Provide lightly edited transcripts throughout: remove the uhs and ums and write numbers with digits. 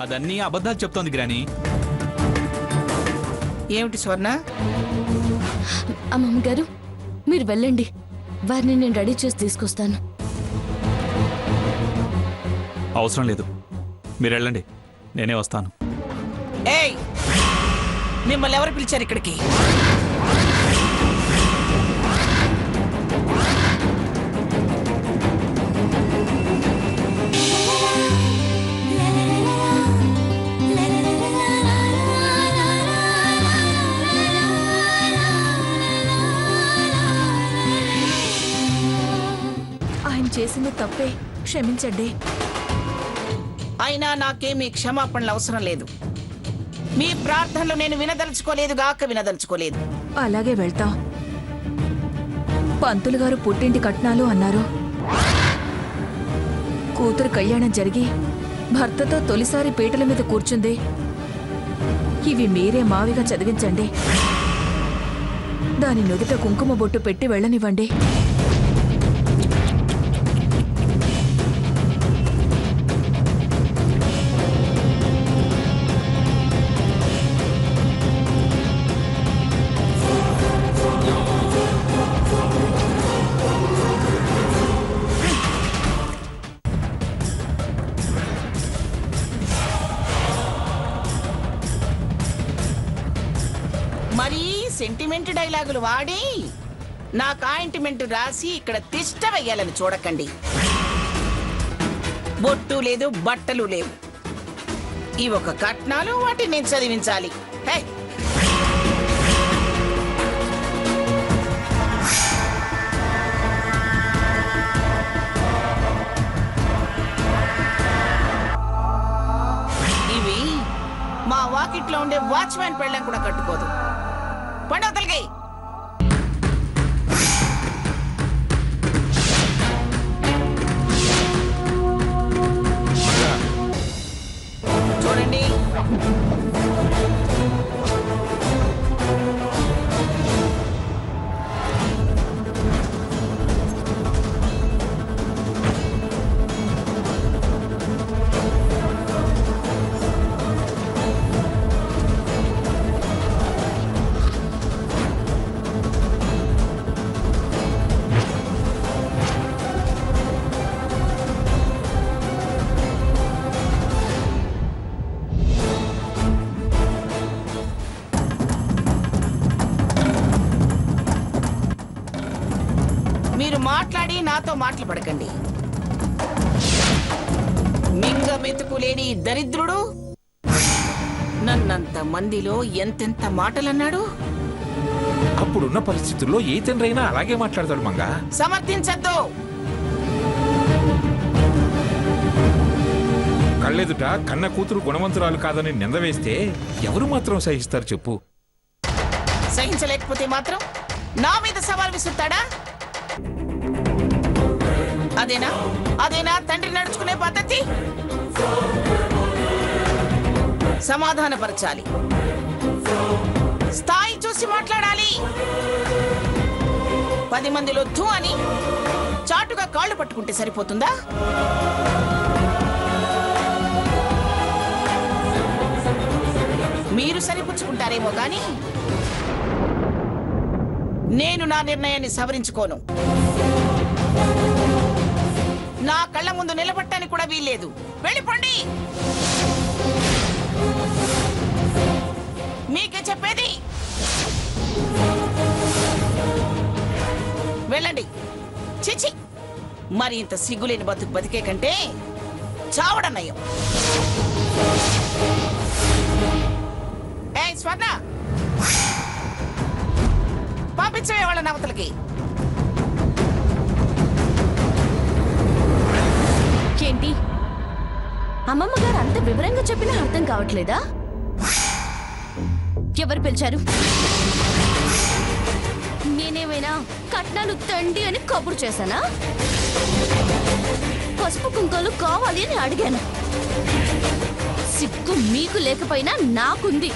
అదన్నీ అబద్ధాలు చెప్తోంది గ్రాని. ఏమిటి స్వర్ణ? అమ్మమ్మ గారు మీరు వెళ్ళండి, వారిని నేను రెడీ చేసి తీసుకొస్తాను. అవసరం లేదు, మీరు వెళ్ళండి, నేనే వస్తాను. ఏయ్, మిమ్మల్ని ఎవరు పిలిచారు ఇక్కడికి? ఆయన చేసింది తప్పే, క్షమించండి. అయినా నాకేమీ క్షమాపణలు అవసరం లేదు. మీ ప్రార్థనలు నేను వినదలుచుకోలేదు. అలాగే వెళ్తాం. పంతులు గారు పుట్టింటి కట్నాలు అన్నారు. కూతురు కళ్యాణం జరిగి భర్తతో తొలిసారి పీటల మీద కూర్చుంది. ఇవి మీరే మావిగా చదివించండి. దాని నుదుట కుంకుమ బొట్టు పెట్టి వెళ్ళనివ్వండి. మరీ సెంటిమెంట్ డైలాగులు వాడి నాకు ఆయింట్మెంట్ రాసి ఇక్కడ తిష్ట వెయ్యాలని చూడకండి. బొట్టు లేదు, బట్టలు లేవు. ఈ ఒక కట్నాలు, వాటిని నేను చదివించాలి. హే, ఇవి మా వాకిట్లో ఉండే వాచ్మ్యాన్ పెళ్ళం కూడా కట్టుకోదు. పండవతలకి చూడండి, మీరు మాట్లాడి నాతో మాటలు పడకండి. మింగ మెతుకులేని దరిద్రుడు నన్నంత మందిలో ఎంతెంత మాటలన్నాడు. అప్పుడున్న పరిస్థితుల్లో ఏ తండ్రైనా అలాగే మాట్లాడతాడు మంగా. సమర్థించద్దు. కళ్ళెదుట కన్న కూతురు గుణవంతురాలు కాదని నింద వేస్తే ఎవరు మాత్రం సహిస్తారు చెప్పు? సహించలేకపోతే మాత్రం నా మీద సవాల్ విసురుతాడా? అదేనా తండ్రి నడుచుకునే పద్ధతి? సమాధానపరచాలి, స్థాయి చూసి మాట్లాడాలి. 10 మందిలో ధూ అని చాటుగా కాళ్ళు పట్టుకుంటే సరిపోతుందా? మీరు సరిపుచ్చుకుంటారేమో కానీ నేను నా నిర్ణయాన్ని సవరించుకోను. నా కళ్ళ ముందు నిలబట్టడానికి కూడా వీల్లేదు. వెళ్ళిపోండి. మీకే చెప్పేది. వెళ్ళండి. చిచి, మరి ఇంత సిగ్గులేని బతికే కంటే చావడం నయం. ఏయ్ స్వర్ణ, పంపించవే వాళ్ళ నవతలకి. ఏంటి అమ్మమ్మ గారు అంత వివరంగా చెప్పినా అర్థం కావట్లేదా? ఎవరు పిలిచారు? నేనేమైనా కట్నాలు తండి అని కబురు చేశానా? పసుపు కుంకాలు కావాలి అని అడిగాను. సిగ్గు మీకు లేకపోయినా నాకుంది.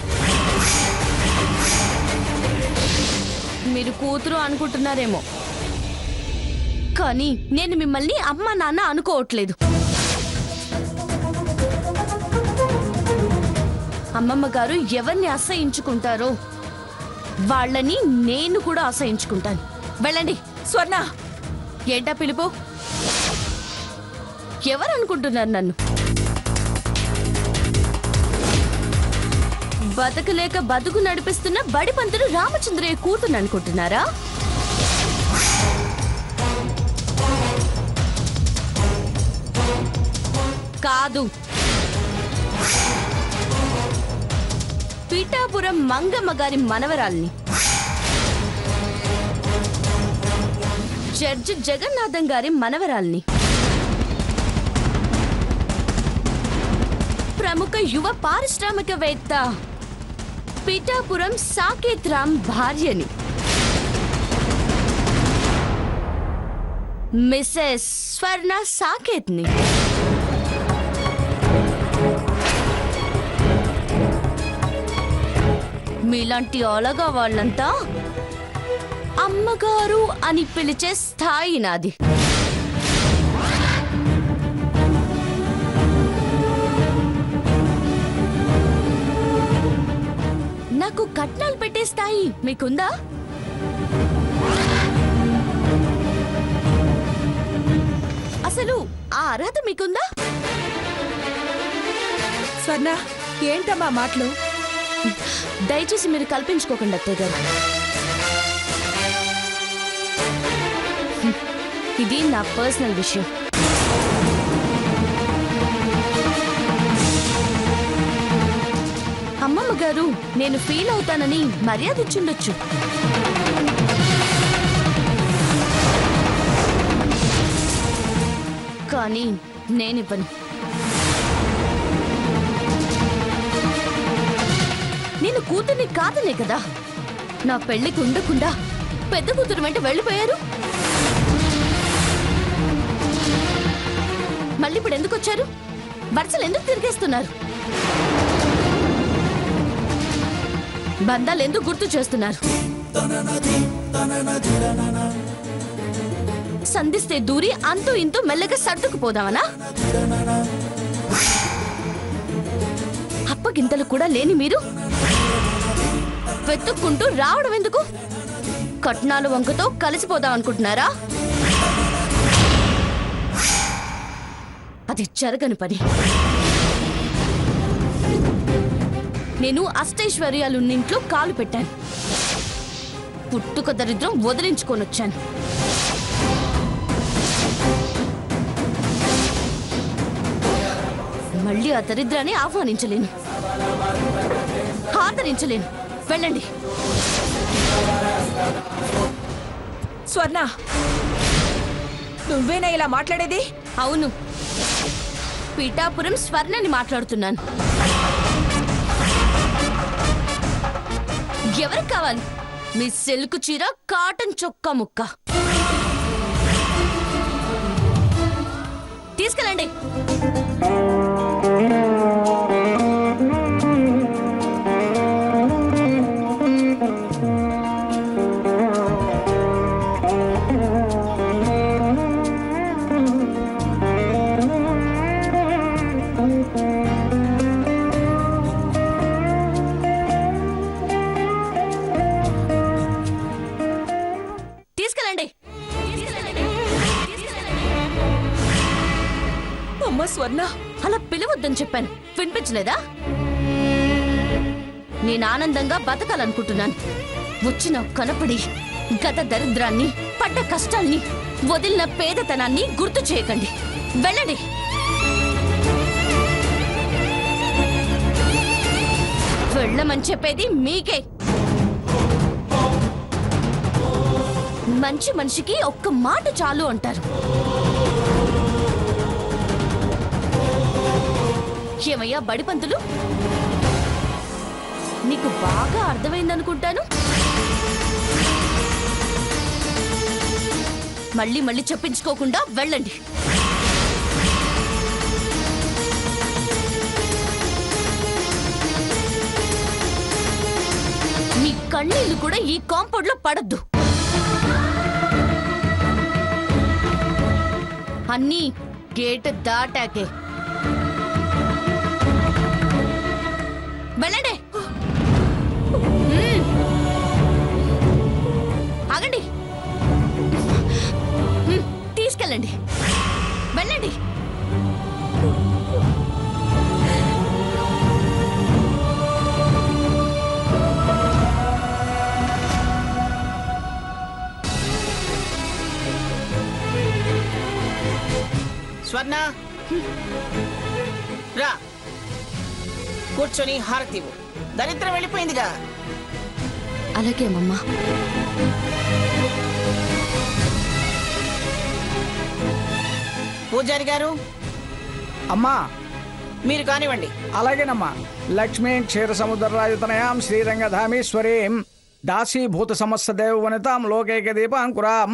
మీరు కూతురు అనుకుంటున్నారేమో, కానీ నేను మిమ్మల్ని అమ్మ నాన్న అనుకోవట్లేదు. అమ్మమ్మ గారు ఎవరిని అసహించుకుంటారో వాళ్ళని నేను కూడా అసహించుకుంటాను. వెళ్ళండి. స్వర్ణ, ఏంటా పిలుపు? ఎవరనుకుంటున్నారు నన్ను? బతకలేక బతుకు నడిపిస్తున్న బడిపంతులు రామచంద్రయ్య కూతురు అనుకుంటున్నారా? కాదు, పిఠాపురం మంగమ్మ గారి మనవరాల్ని, జడ్జి జగన్నాథం గారి మనవరాల్ని, ప్రముఖ యువ పారిశ్రామికవేత్త పిఠాపురం సాకేత్ రామ్ భార్యని, మిసెస్ స్వర్ణ సాకేత్ని. మీలాంటి అలగా వాళ్ళంతా అమ్మగారు అని పిలిచే స్థాయి నాది. నాకు కట్నాలు పెట్టే స్థాయి మీకుందా? అసలు ఆ అర్హత మీకుందా? స్వర్ణ, ఏంటమ్మా మాటలు? దయచేసి మీరు కల్పించుకోకండి అత్తయ్య గారు. ఇది నా పర్సనల్ విషయం. అమ్మమ్మ గారు నేను ఫీల్ అవుతానని మర్యాద ఇచ్చుండొచ్చు. కానీ నేనివ్వను. నేను కూతుర్ని కాదనే కదా నా పెళ్లికి ఉండకుండా పెద్ద కూతురు వెంట వెళ్ళిపోయారు. మళ్ళీ ఇప్పుడు ఎందుకు వచ్చారు? వరుసలు ఎందుకు తిరిగేస్తున్నారు? బంధాలు ఎందుకు గుర్తు చేస్తున్నారు? సంధిస్తే దూరి అంతూ ఇంతూ మెల్లగా సర్దుకుపోదామనా? అప్పగింతలు కూడా లేని మీరు వెతుక్కుంటూ రావడం ఎందుకు? కట్నాలు వంకతో కలిసిపోదాం అనుకుంటున్నారా? అది జరగని పని. నేను అష్టైశ్వర్యాలున్నింట్లో కాలు పెట్టాను. పుట్టుక దరిద్రం వదిలించుకొని వచ్చాను. మళ్ళీ ఆ దరిద్రాన్ని ఆహ్వానించలేను, ఆదరించలేను. వెళ్ళండి. స్వర్ణ, నువ్వేనా ఇలా మాట్లాడేది? అవును, పిఠాపురం స్వర్ణని మాట్లాడుతున్నాను. ఎవరికి కావాలి మీ సిల్క్ చీర, కాటన్ చొక్కా ముక్క? తీసుకెళ్ళండి. అమ్మ స్వర్ణ, అలా పిలవద్దని చెప్పాను, వినిపించలేదా? నేను ఆనందంగా బతకాలనుకుంటున్నాను. వచ్చిన కనపడి గత దరిద్రాన్ని, పడ్డ కష్టాల్ని, వదిలిన పేదతనాన్ని గుర్తు చేయకండి. వెళ్ళండి. వెళ్ళమని చెప్పేది మీకే. మంచి మనిషికి ఒక్క మాట చాలు అంటారు. ఏమయ్యా బడిపంతులు, నీకు బాగా అర్థమైందనుకుంటాను. మళ్ళీ మళ్ళీ చెప్పించుకోకుండా వెళ్ళండి. మీ కన్నీళ్లు కూడా ఈ కాంపౌండ్ లో పడద్దు. అన్నీ గేట్ దాటాకే. వెళ్ళండి. స్వర్ణ రా కూర్చొని హారతివు. దరిద్రం వెళ్ళిపోయిందిగా. అలాగే అమ్మమ్మ. పూజారి గారు అమ్మా మీరు కానివ్వండి. అలాగేనమ్మా. లక్ష్మీం క్షీర సముద్రరాయుతనయాం శ్రీరంగధామేశ్వరీం దాసీభూత సమస్త దేవ వనితాం లోకైక దీపాంకురాం.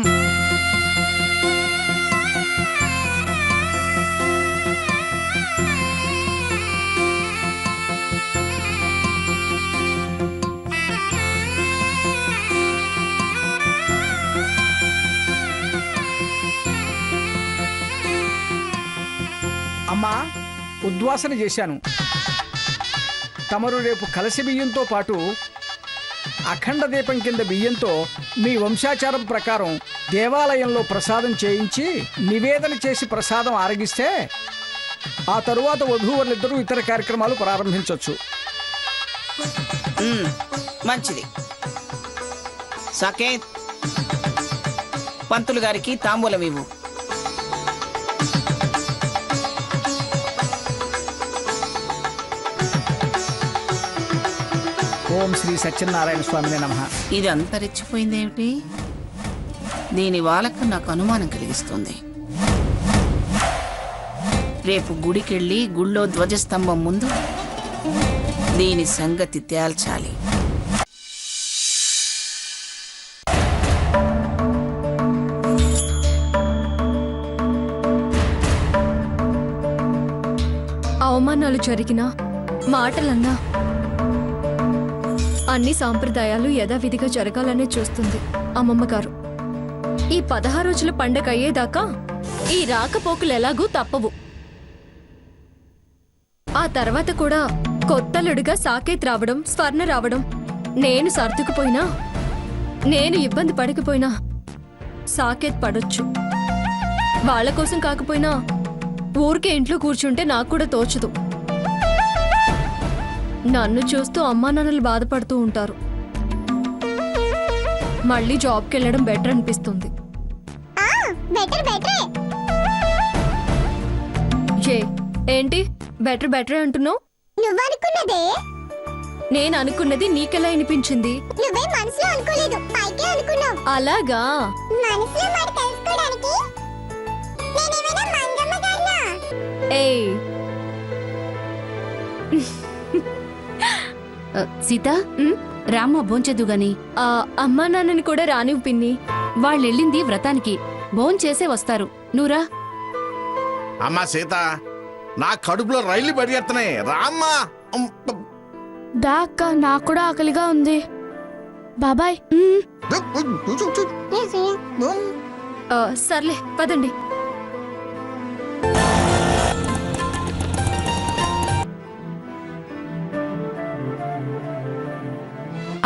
అమ్మా ఉద్వాసన చేశాను. తమరు రేపు కలసి బియ్యంతో పాటు అఖండ దీపం కింద బియ్యంతో మీ వంశాచారం ప్రకారం దేవాలయంలో ప్రసాదం చేయించి నివేదన చేసి ప్రసాదం ఆరగిస్తే ఆ తరువాత వధూవరులిద్దరూ ఇతర కార్యక్రమాలు ప్రారంభించవచ్చు. మంచిది. సాకేత్ పంతులు గారికి తాంబూలం ఇవ్వు. ఓం శ్రీ సత్యనారాయణ స్వామినే నమః. ఇది అంతరిచ్చిపోయిందేమిటి? దీని వాలకు నాకు అనుమానం కలిగిస్తుంది. రేపు గుడికెళ్ళి గుళ్ళో ధ్వజస్తంభం ముందు దీని సంగతి తేల్చాలి. అవమానాలు జరిగినా మాటలన్నా అన్ని సాంప్రదాయాలు యథావిధిగా జరగాలనే చూస్తుంది అమ్మమ్మ గారు. ఈ 16 రోజుల పండగ అయ్యేదాకా ఈ రాకపోకలు ఎలాగూ తప్పవు. ఆ తర్వాత కూడా కొత్తలుడిగా సాకేత్ రావడం, స్వర్ణ రావడం, నేను సర్దుకుపోయినా, నేను ఇబ్బంది పడకపోయినా సాకేత్ పడొచ్చు. వాళ్ళ కోసం కాకపోయినా ఊరికే ఇంట్లో కూర్చుంటే నాకు కూడా తోచదు. నన్ను చూస్తూ అమ్మా నాన్నలు బాధపడుతూ ఉంటారు. మళ్ళీ జాబ్కి వెళ్ళడం బెటర్ అనిపిస్తుంది. ఏంటి బెటర్ బెటర్ అంటున్నావు? నువ్వనుకున్నదే నేను అనుకున్నది నీకెలా అనిపించింది? నువ్వే మనసులో అనుకోలేదు, పైకే అనుకున్నావు. అలాగా? మనసులో మాట తెలుసుకోవడానికి నేనేమైనా మంగమ్మ గారినా? ఏయ్ సీత, రామ్మ భోంచేదు గాని. అమ్మా నాన్నని కూడా రానివ్వు పిన్ని. వాళ్ళెళ్ళింది వ్రతానికి, భోంచేసే వస్తారు. నువ్వురా. అమ్మా సీత, నా కడుపులో రైళ్లు పరిగెడుతున్నాయి, రామ్మా. దా అక్క, నాకు కూడా ఆకలిగా ఉంది. బాబాయ్. సర్లే పదండి.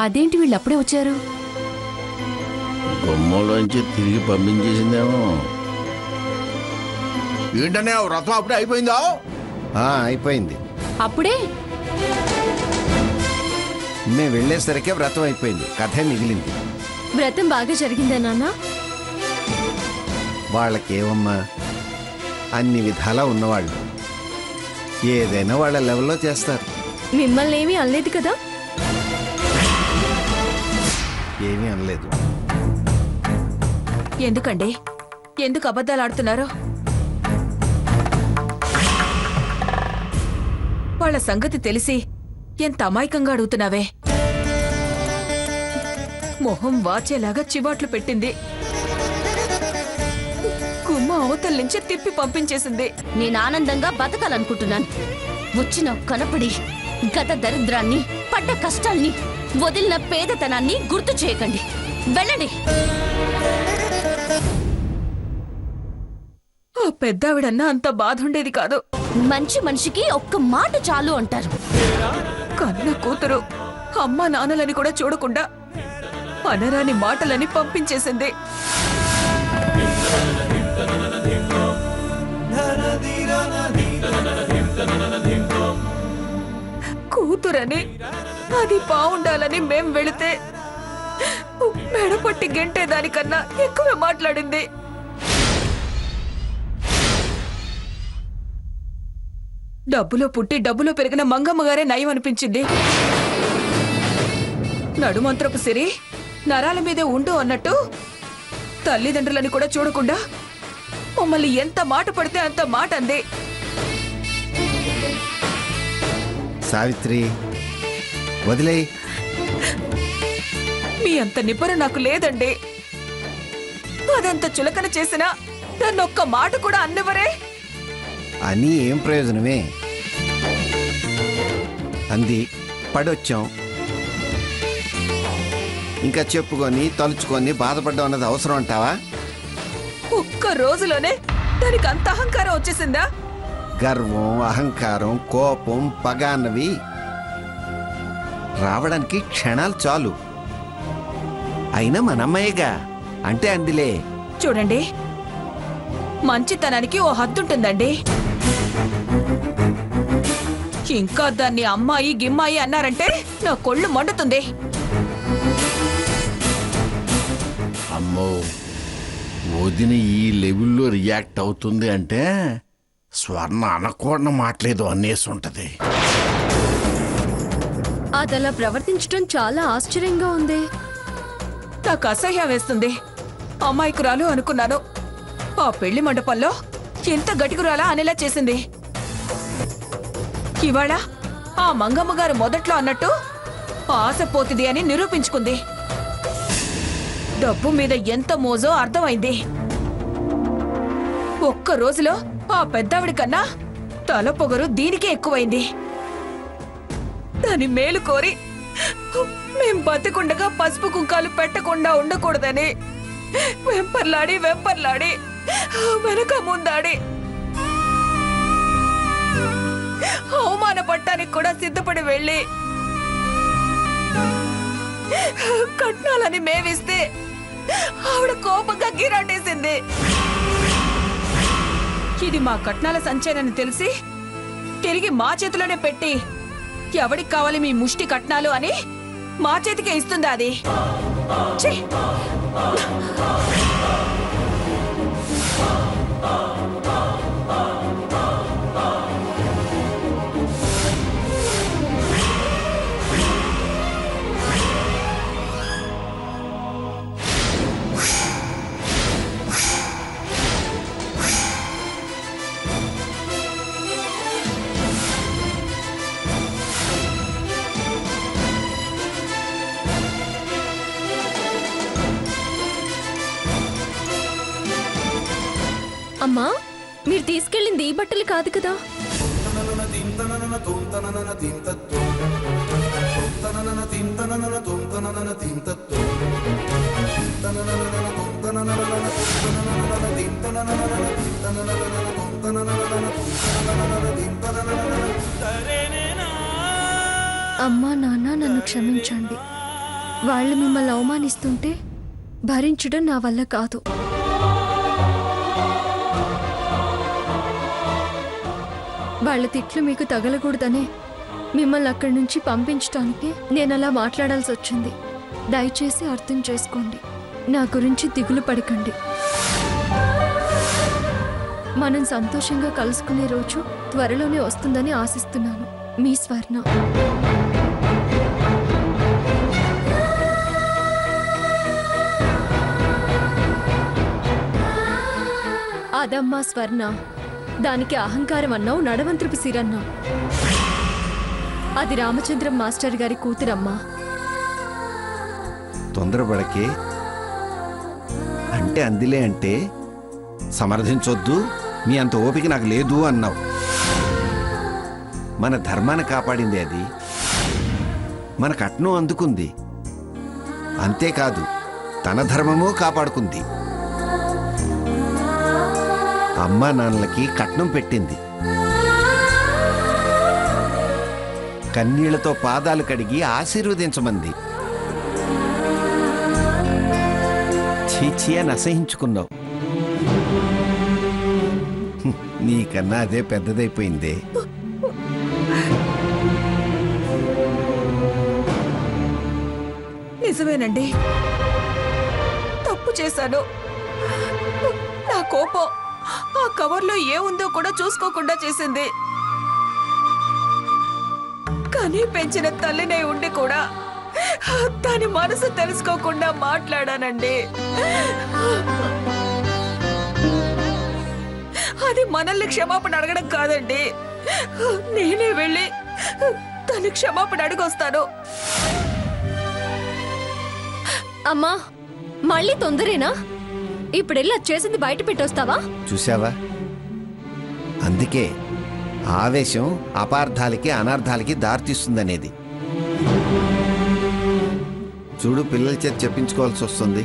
అదేంటి వీళ్ళు అప్పుడే వచ్చారు? గుమ్మంలోంచి తిరిగి పంపించేసిందేమో. ఏంటనే వ్రతం అప్పుడే అయిపోయిందా? అయిపోయింది. అప్పుడే? మేము వెళ్ళేసరికి వ్రతం అయిపోయింది, కథే మిగిలింది. వ్రతం బాగా జరిగిందా నాన్న? వాళ్ళకేమమ్మా, అన్ని విధాలా ఉన్నవాళ్ళు ఏదైనా వాళ్ళ లెవెల్లో చేస్తారు. మిమ్మల్ని ఏమీ అనలేదు కదా? ఏమీ అనలేదు. ఎందుకండి, ఎందుకు అబద్ధాలు ఆడుతున్నారు? వాళ్ళ సంగతి తెలిసి ఎంత అమాయకంగా అడుగుతున్నావే. మొహం వాచేలాగా చివాట్లు పెట్టింది, గుమ్మ అవతల నుంచి తిప్పి పంపించేసింది. నేను ఆనందంగా బతకాలనుకుంటున్నాను. వచ్చిన కనపడి గత దరిద్రాన్ని, పడ్డ కష్టాల్ని, వదిలిన పేదతనాన్ని గుర్తు చేయకండి. వెళ్ళండి. ఆ పెద్దావిడన్నా అంత బాధ ఉండేది కాదు. మంచి మనిషికి ఒక్క మాట చాలు అంటారు. కన్న కూతురు అమ్మా నాన్నలని కూడా చూడకుండా అనరాని మాటలని పంపించేసింది. కూతురని, అది బాగుండాలని మేం వెళితే మెడపట్టి గెంటేదానికన్నా ఎక్కువే మాట్లాడింది. డబ్బులో పుట్టి డబ్బులో పెరిగిన మంగమ్మ గారే నయం అనిపించింది. నడుమంత్రపు సిరి నరాల మీదే ఉండు అన్నట్టు తల్లిదండ్రులని కూడా చూడకుండా మమ్మల్ని ఎంత మాట పడితే అంత మాట అంది. సావిత్రి వదిలే. మీ అంత నిబ్బరం నాకు లేదండి. అదంత చులకన చేసినా నన్నొక్క మాట కూడా అన్నవరే. అని ఏం ప్రయోజనమే? అంది, పడొచ్చాం. ఇంకా చెప్పుకొని తలుచుకొని బాధపడ్డం అన్నది అవసరం అంటావా? ఒక్క రోజులోనే దానికి అంత అహంకారం వచ్చేసిందా? గర్వం, అహంకారం, కోపం, పగ అన్నవి రావడానికి క్షణాలు చాలు. అయినా మనమ్మయ్యగా అంటే అందిలే. చూడండి, మంచితనానికి ఓ హద్దుంటుందండి. ఇంకా దాన్ని అమ్మాయి గిమ్మాయి అన్నారంటే నా కొళ్ళు మండుతుంది. అమ్మో, వదిన ఈ లెవెల్లో రియాక్ట్ అవుతుంది అంటే స్వర్ణ అనకూడన మాట్లేదు అనేసి ఉంటది. అదలా ప్రవర్తించడం చాలా ఆశ్చర్యంగా ఉంది. నాకు అసహ్యం వేస్తుంది. అమాయకురాలు అనుకున్నాను. ఆ పెళ్లి మండపంలో ఎంత గటికురాలా అనేలా చేసింది. ఇవాళ ఆ మంగమ్మ గారు మొదట్లో అన్నట్టు ఆశపోతిది అని నిరూపించుకుంది. డబ్బు మీద ఎంత మోజో అర్థమైంది. ఒక్క రోజులో ఆ పెద్దావిడి కన్నా తల పొగరు దీనికే ఎక్కువైంది. దాని మేలు కోరి మేం బతికుండగా పసుపు కుంకాలు పెట్టకుండా ఉండకూడదని వెంపర్లాడి వెనక ముందాడి అవమాన పట్టానికి కూడా సిద్ధపడి వెళ్ళి కట్నాలని మేవిస్తే ఆవిడ కోపంగా గిరాటేసింది. ఇది మా కట్నాల సంచయనని తెలిసి తిరిగి మా చేతిలోనే పెట్టి ఎవడికి కావాలి మీ ముష్టి కట్నాలు అని మా చేతికే ఇస్తుందా అది? ఛీ! అమ్మా, మీరు తీసుకెళ్ళింది ఈ బట్టలు కాదు కదా? అమ్మా, నాన్న, నన్ను క్షమించండి. వాళ్ళు మిమ్మల్ని అవమానిస్తుంటే భరించడం నా వల్ల కాదు. వాళ్ళ తిట్లు మీకు తగలకూడదనే మిమ్మల్ని అక్కడి నుంచి పంపించడానికి నేను అలా మాట్లాడాల్సి వచ్చింది. దయచేసి అర్థం చేసుకోండి. నా గురించి దిగులు పడకండి. మనం సంతోషంగా కలుసుకునే రోజు త్వరలోనే వస్తుందని ఆశిస్తున్నాను. మీ స్వర్ణ. అదమ్మా స్వర్ణ. దానికి అహంకారం అన్నావు, నడవంత్రపు సిరన్నావు. అది రామచంద్రం మాస్టర్ గారి కూతురమ్మా. తొందరపడకే. అంటే అందిలే అంటే సమర్థించొద్దు, మీ అంత ఓపిక నాకు లేదు అన్నావు. మన ధర్మాన్ని కాపాడింది అది. మన కట్నం అందుకుంది. అంతేకాదు, తన ధర్మము కాపాడుకుంది. అమ్మా నాన్నలకి కట్నం పెట్టింది. కన్నీళ్లతో పాదాలు కడిగి ఆశీర్వదించమంది. చీచీ అని అసహించుకున్నావు. నీకన్నా అదే పెద్దదైపోయిందే. నిజమేనండి, తప్పు చేశాను. నా కోపం ఆ కవర్లో ఏముందో కూడా చూసుకోకుండా చేసింది. కనీ పెంచిన తల్లినే ఉండి కూడా దాని మనసు తెలుసుకోకుండా మాట్లాడానండి. అది మనల్ని క్షమాపణ అడగడం కాదండి, నేనే వెళ్ళి తన క్షమాపణ అడిగొస్తాను. అమ్మా మళ్ళీ తొందరేనా? ఇప్పుడెళ్ళి అది చేసింది బయట పెట్టొస్తావా? చూసావా, అందుకే ఆవేశం అపార్థాలకి అనర్థాలకి దారితీస్తుందనేది. చూడు, పిల్లల చేత చెప్పించుకోవాల్సి వస్తుంది.